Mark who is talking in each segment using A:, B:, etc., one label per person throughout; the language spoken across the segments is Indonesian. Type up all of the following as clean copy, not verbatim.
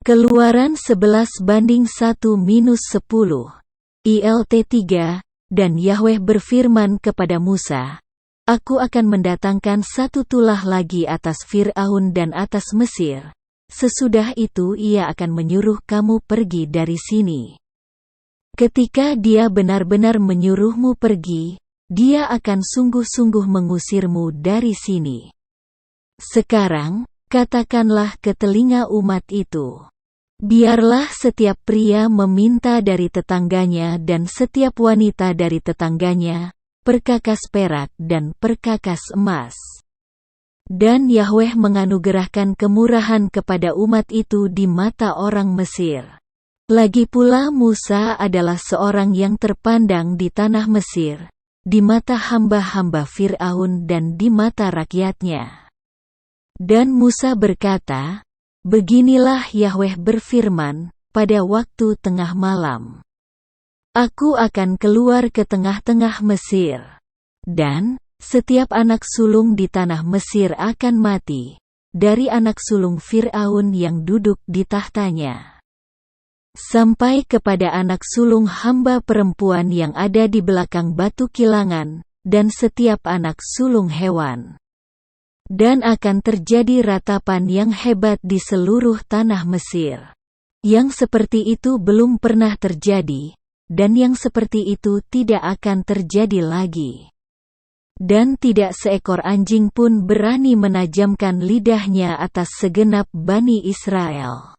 A: Keluaran 11:1-10. ILT 3, dan Yahweh berfirman kepada Musa, Aku akan mendatangkan satu tulah lagi atas Fir'aun dan atas Mesir. Sesudah itu ia akan menyuruh kamu pergi dari sini. Ketika dia benar-benar menyuruhmu pergi, dia akan sungguh-sungguh mengusirmu dari sini. Sekarang, katakanlah ke telinga umat itu. Biarlah setiap pria meminta dari tetangganya dan setiap wanita dari tetangganya, perkakas perak dan perkakas emas. Dan Yahweh menganugerahkan kemurahan kepada umat itu di mata orang Mesir. Lagi pula Musa adalah seorang yang terpandang di tanah Mesir, di mata hamba-hamba Fir'aun dan di mata rakyatnya. Dan Musa berkata, Beginilah Yahweh berfirman, pada waktu tengah malam. Aku akan keluar ke tengah-tengah Mesir. Dan, setiap anak sulung di tanah Mesir akan mati, dari anak sulung Fir'aun yang duduk di tahtanya, sampai kepada anak sulung hamba perempuan yang ada di belakang batu kilangan, dan setiap anak sulung hewan. Dan akan terjadi ratapan yang hebat di seluruh tanah Mesir. Yang seperti itu belum pernah terjadi, dan yang seperti itu tidak akan terjadi lagi. Dan tidak seekor anjing pun berani menajamkan lidahnya atas segenap Bani Israel.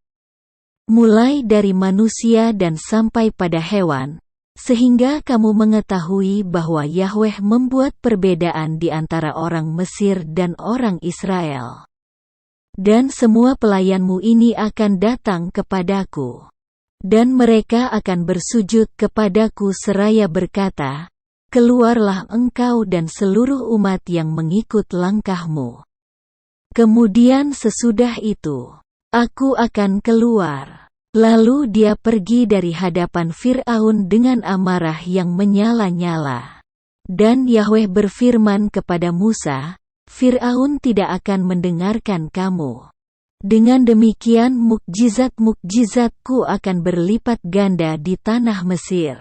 A: Mulai dari manusia dan sampai pada hewan, sehingga kamu mengetahui bahwa Yahweh membuat perbedaan di antara orang Mesir dan orang Israel. Dan semua pelayanmu ini akan datang kepadaku. Dan mereka akan bersujud kepadaku seraya berkata, Keluarlah engkau dan seluruh umat yang mengikut langkahmu. Kemudian sesudah itu, aku akan keluar. Lalu dia pergi dari hadapan Fir'aun dengan amarah yang menyala-nyala. Dan Yahweh berfirman kepada Musa, Fir'aun tidak akan mendengarkan kamu. Dengan demikian mukjizat-mukjizatku akan berlipat ganda di tanah Mesir.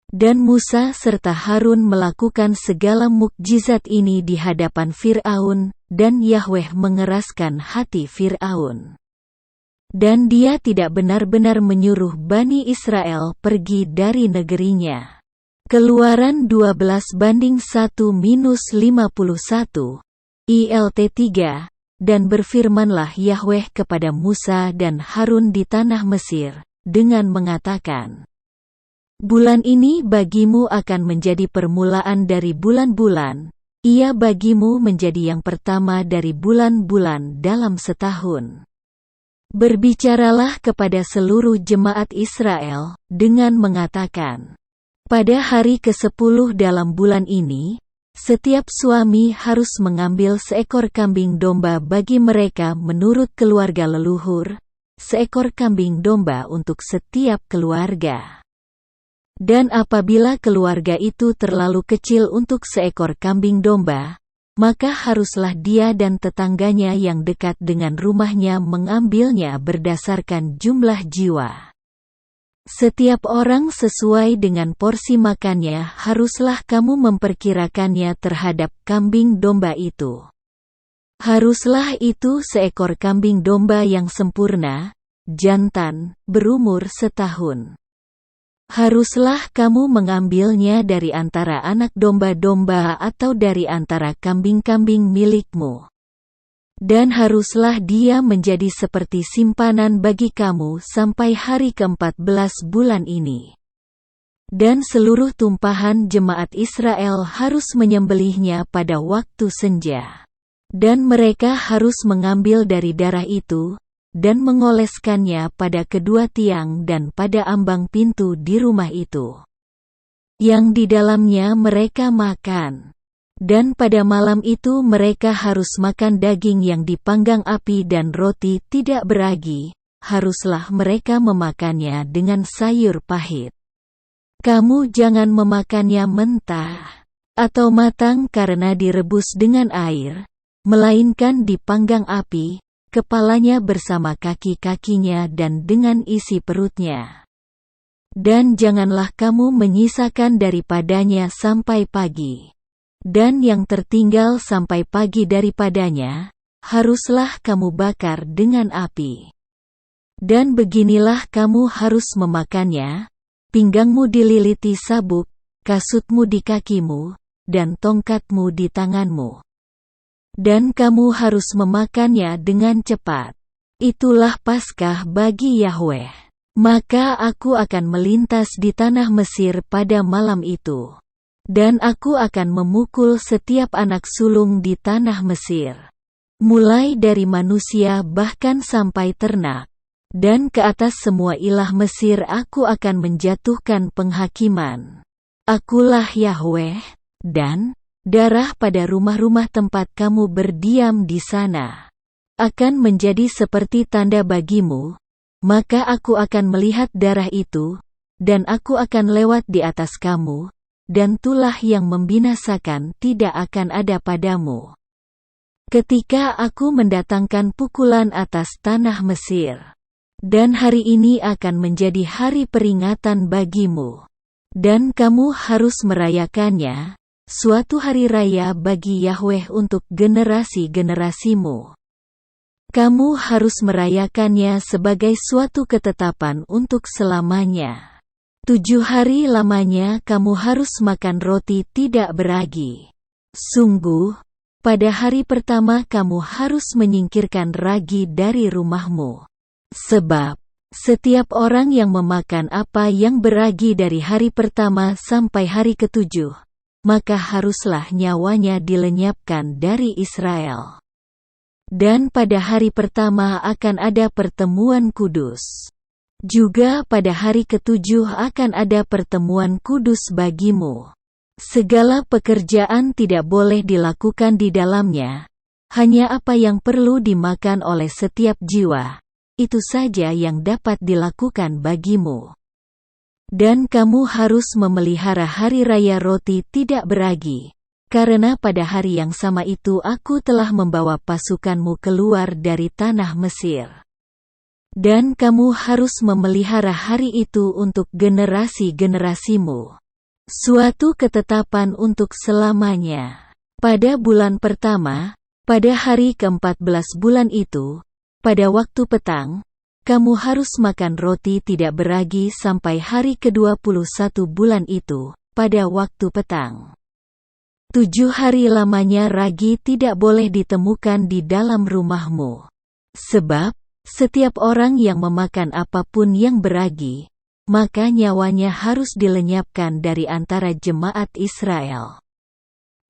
A: Dan Musa serta Harun melakukan segala mukjizat ini di hadapan Fir'aun, dan Yahweh mengeraskan hati Fir'aun. Dan dia tidak benar-benar menyuruh Bani Israel pergi dari negerinya. Keluaran 12:1-51, ILT 3, dan berfirmanlah Yahweh kepada Musa dan Harun di tanah Mesir, dengan mengatakan, Bulan ini bagimu akan menjadi permulaan dari bulan-bulan, ia bagimu menjadi yang pertama dari bulan-bulan dalam setahun. Berbicaralah kepada seluruh jemaat Israel, dengan mengatakan, Pada hari ke-10 dalam bulan ini, setiap suami harus mengambil seekor kambing domba bagi mereka menurut keluarga leluhur, seekor kambing domba untuk setiap keluarga. Dan apabila keluarga itu terlalu kecil untuk seekor kambing domba, maka haruslah dia dan tetangganya yang dekat dengan rumahnya mengambilnya berdasarkan jumlah jiwa. Setiap orang sesuai dengan porsi makannya haruslah kamu memperkirakannya terhadap kambing domba itu. Haruslah itu seekor kambing domba yang sempurna, jantan, berumur setahun. Haruslah kamu mengambilnya dari antara anak domba-domba atau dari antara kambing-kambing milikmu. Dan haruslah dia menjadi seperti simpanan bagi kamu sampai hari ke-14 bulan ini. Dan seluruh tumpahan jemaat Israel harus menyembelihnya pada waktu senja. Dan mereka harus mengambil dari darah itu, dan mengoleskannya pada kedua tiang dan pada ambang pintu di rumah itu, yang di dalamnya mereka makan. Dan pada malam itu mereka harus makan daging yang dipanggang api dan roti tidak beragi, haruslah mereka memakannya dengan sayur pahit. Kamu jangan memakannya mentah, atau matang karena direbus dengan air, melainkan dipanggang api, kepalanya bersama kaki-kakinya dan dengan isi perutnya. Dan janganlah kamu menyisakan daripadanya sampai pagi. Dan yang tertinggal sampai pagi daripadanya, haruslah kamu bakar dengan api. Dan beginilah kamu harus memakannya, pinggangmu dililiti sabuk, kasutmu di kakimu, dan tongkatmu di tanganmu. Dan kamu harus memakannya dengan cepat. Itulah Paskah bagi Yahweh. Maka aku akan melintas di tanah Mesir pada malam itu. Dan aku akan memukul setiap anak sulung di tanah Mesir. Mulai dari manusia bahkan sampai ternak. Dan ke atas semua ilah Mesir aku akan menjatuhkan penghakiman. Akulah Yahweh, dan darah pada rumah-rumah tempat kamu berdiam di sana akan menjadi seperti tanda bagimu, maka aku akan melihat darah itu, dan aku akan lewat di atas kamu, dan tulah yang membinasakan tidak akan ada padamu. Ketika aku mendatangkan pukulan atas tanah Mesir. Dan hari ini akan menjadi hari peringatan bagimu. Dan kamu harus merayakannya, suatu hari raya bagi Yahweh untuk generasi-generasimu. Kamu harus merayakannya sebagai suatu ketetapan untuk selamanya. 7 hari lamanya kamu harus makan roti tidak beragi. Sungguh, pada hari pertama kamu harus menyingkirkan ragi dari rumahmu. Sebab, setiap orang yang memakan apa yang beragi dari hari pertama sampai hari ke-7, maka haruslah nyawanya dilenyapkan dari Israel. Dan pada hari pertama akan ada pertemuan kudus. Juga pada hari ke-7 akan ada pertemuan kudus bagimu. Segala pekerjaan tidak boleh dilakukan di dalamnya, hanya apa yang perlu dimakan oleh setiap jiwa. Itu saja yang dapat dilakukan bagimu. Dan kamu harus memelihara hari raya roti tidak beragi, karena pada hari yang sama itu aku telah membawa pasukanmu keluar dari tanah Mesir. Dan kamu harus memelihara hari itu untuk generasi-generasimu. Suatu ketetapan untuk selamanya. Pada bulan pertama, pada hari ke-14 bulan itu, pada waktu petang, kamu harus makan roti tidak beragi sampai hari ke-21 bulan itu, pada waktu petang. 7 hari lamanya ragi tidak boleh ditemukan di dalam rumahmu. Sebab, setiap orang yang memakan apapun yang beragi, maka nyawanya harus dilenyapkan dari antara jemaat Israel.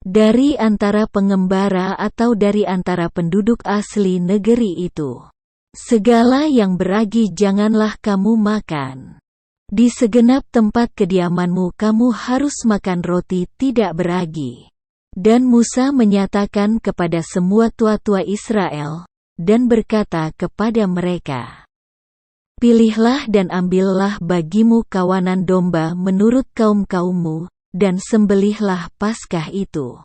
A: Dari antara pengembara atau dari antara penduduk asli negeri itu. Segala yang beragi janganlah kamu makan. Di segenap tempat kediamanmu kamu harus makan roti tidak beragi. Dan Musa menyatakan kepada semua tua-tua Israel, dan berkata kepada mereka, pilihlah dan ambillah bagimu kawanan domba menurut kaum-kaummu, dan sembelihlah Paskah itu.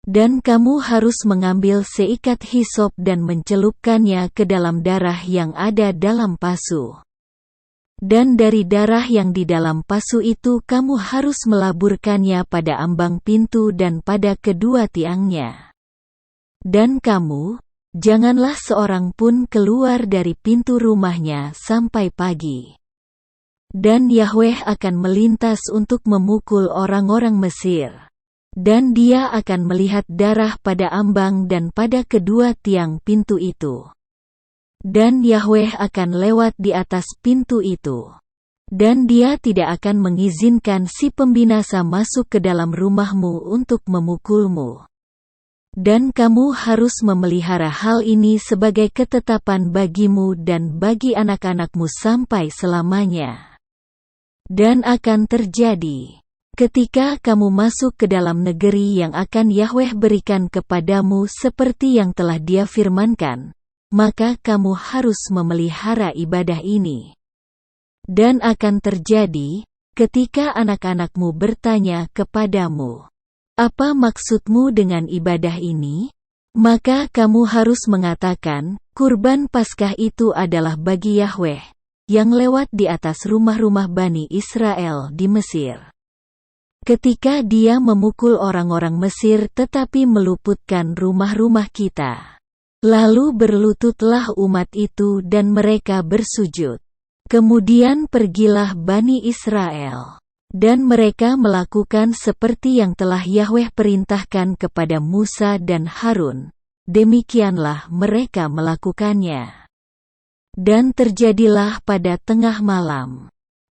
A: Dan kamu harus mengambil seikat hisop dan mencelupkannya ke dalam darah yang ada dalam pasu. Dan dari darah yang di dalam pasu itu kamu harus melaburkannya pada ambang pintu dan pada kedua tiangnya. Dan kamu, janganlah seorang pun keluar dari pintu rumahnya sampai pagi. Dan Yahweh akan melintas untuk memukul orang-orang Mesir. Dan dia akan melihat darah pada ambang dan pada kedua tiang pintu itu. Dan Yahweh akan lewat di atas pintu itu. Dan dia tidak akan mengizinkan si pembinasa masuk ke dalam rumahmu untuk memukulmu. Dan kamu harus memelihara hal ini sebagai ketetapan bagimu dan bagi anak-anakmu sampai selamanya. Dan akan terjadi, ketika kamu masuk ke dalam negeri yang akan Yahweh berikan kepadamu seperti yang telah Dia firmankan, maka kamu harus memelihara ibadah ini. Dan akan terjadi, ketika anak-anakmu bertanya kepadamu, apa maksudmu dengan ibadah ini? Maka kamu harus mengatakan, kurban Paskah itu adalah bagi Yahweh, yang lewat di atas rumah-rumah Bani Israel di Mesir. Ketika dia memukul orang-orang Mesir tetapi meluputkan rumah-rumah kita. Lalu berlututlah umat itu dan mereka bersujud. Kemudian pergilah Bani Israel. Dan mereka melakukan seperti yang telah Yahweh perintahkan kepada Musa dan Harun. Demikianlah mereka melakukannya. Dan terjadilah pada tengah malam.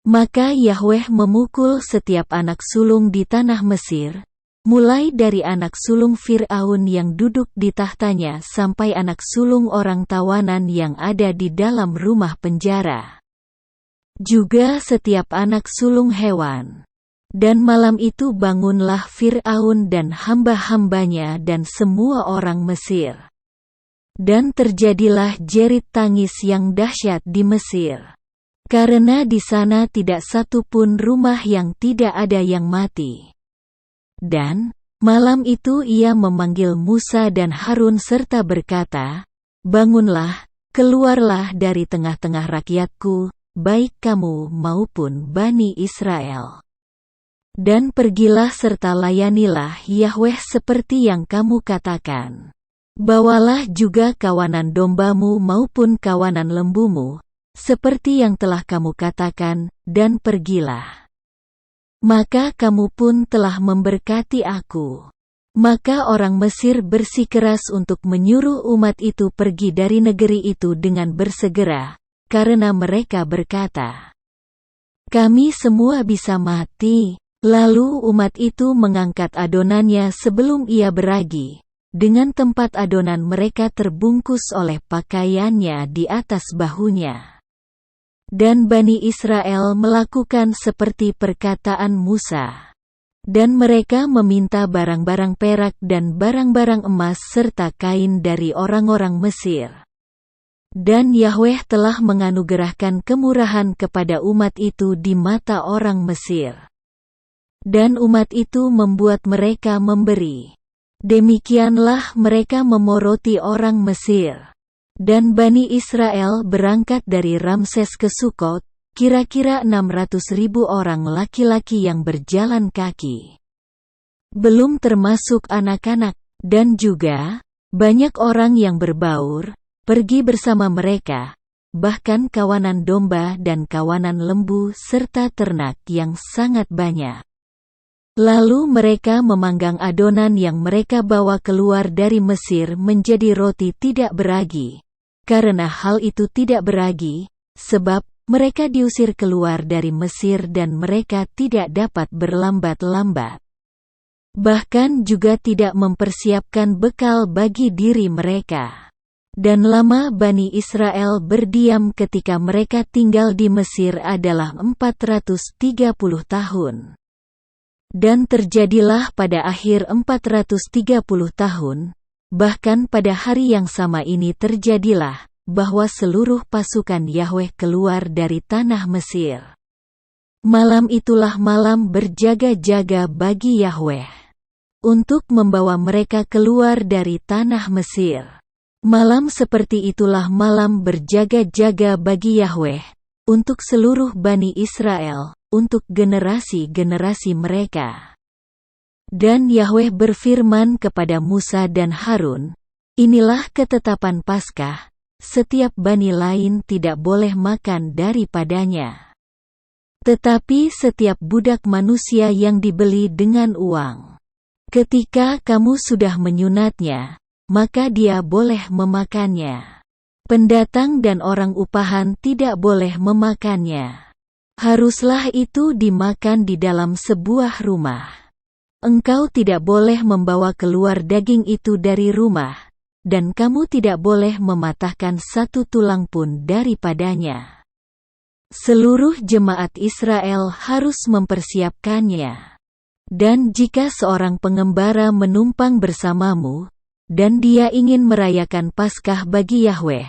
A: Maka Yahweh memukul setiap anak sulung di tanah Mesir, mulai dari anak sulung Fir'aun yang duduk di tahtanya sampai anak sulung orang tawanan yang ada di dalam rumah penjara. Juga setiap anak sulung hewan. Dan malam itu bangunlah Fir'aun dan hamba-hambanya dan semua orang Mesir. Dan terjadilah jerit tangis yang dahsyat di Mesir. Karena di sana tidak satu pun rumah yang tidak ada yang mati. Dan malam itu ia memanggil Musa dan Harun serta berkata, "Bangunlah, keluarlah dari tengah-tengah rakyatku, baik kamu maupun Bani Israel. Dan pergilah serta layanilah Yahweh seperti yang kamu katakan. Bawalah juga kawanan dombamu maupun kawanan lembumu, seperti yang telah kamu katakan, dan pergilah. Maka kamu pun telah memberkati aku." Maka orang Mesir bersikeras untuk menyuruh umat itu pergi dari negeri itu dengan bersegera, karena mereka berkata, "Kami semua bisa mati." Lalu umat itu mengangkat adonannya sebelum ia beragi, dengan tempat adonan mereka terbungkus oleh pakaiannya di atas bahunya. Dan Bani Israel melakukan seperti perkataan Musa. Dan mereka meminta barang-barang perak dan barang-barang emas serta kain dari orang-orang Mesir. Dan Yahweh telah menganugerahkan kemurahan kepada umat itu di mata orang Mesir. Dan umat itu membuat mereka memberi. Demikianlah mereka memoroti orang Mesir. Dan Bani Israel berangkat dari Ramses ke Sukot, kira-kira 600.000 orang laki-laki yang berjalan kaki. Belum termasuk anak-anak, dan juga banyak orang yang berbaur, pergi bersama mereka, bahkan kawanan domba dan kawanan lembu serta ternak yang sangat banyak. Lalu mereka memanggang adonan yang mereka bawa keluar dari Mesir menjadi roti tidak beragi. Karena hal itu tidak beragi, sebab mereka diusir keluar dari Mesir dan mereka tidak dapat berlambat-lambat. Bahkan juga tidak mempersiapkan bekal bagi diri mereka. Dan lama Bani Israel berdiam ketika mereka tinggal di Mesir adalah 430 tahun. Dan terjadilah pada akhir 430 tahun, bahkan pada hari yang sama ini terjadilah, bahwa seluruh pasukan Yahweh keluar dari tanah Mesir. Malam itulah malam berjaga-jaga bagi Yahweh, untuk membawa mereka keluar dari tanah Mesir. Malam seperti itulah malam berjaga-jaga bagi Yahweh, untuk seluruh Bani Israel, untuk generasi-generasi mereka. Dan Yahweh berfirman kepada Musa dan Harun, "Inilah ketetapan Paskah, setiap bani lain tidak boleh makan daripadanya. Tetapi setiap budak manusia yang dibeli dengan uang. Ketika kamu sudah menyunatnya, maka dia boleh memakannya. Pendatang dan orang upahan tidak boleh memakannya. Haruslah itu dimakan di dalam sebuah rumah. Engkau tidak boleh membawa keluar daging itu dari rumah, dan kamu tidak boleh mematahkan satu tulang pun daripadanya. Seluruh jemaat Israel harus mempersiapkannya. Dan jika seorang pengembara menumpang bersamamu, dan dia ingin merayakan Paskah bagi Yahweh,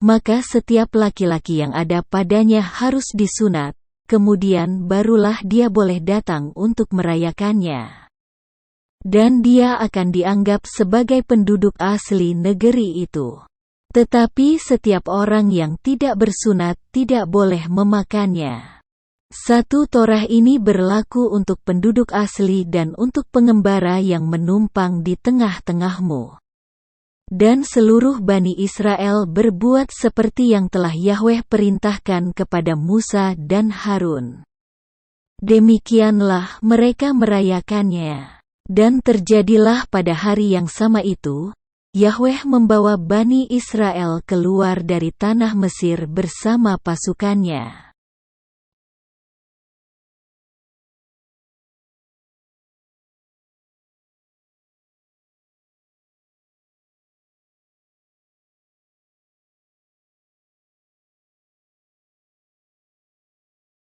A: maka setiap laki-laki yang ada padanya harus disunat, kemudian barulah dia boleh datang untuk merayakannya. dan dia akan dianggap sebagai penduduk asli negeri itu. Tetapi setiap orang yang tidak bersunat tidak boleh memakannya. Satu Torah ini berlaku untuk penduduk asli dan untuk pengembara yang menumpang di tengah-tengahmu. Dan seluruh Bani Israel berbuat seperti yang telah Yahweh perintahkan kepada Musa dan Harun. Demikianlah mereka merayakannya. Dan terjadilah pada hari yang sama itu, Yahweh membawa Bani Israel keluar dari tanah Mesir bersama pasukannya.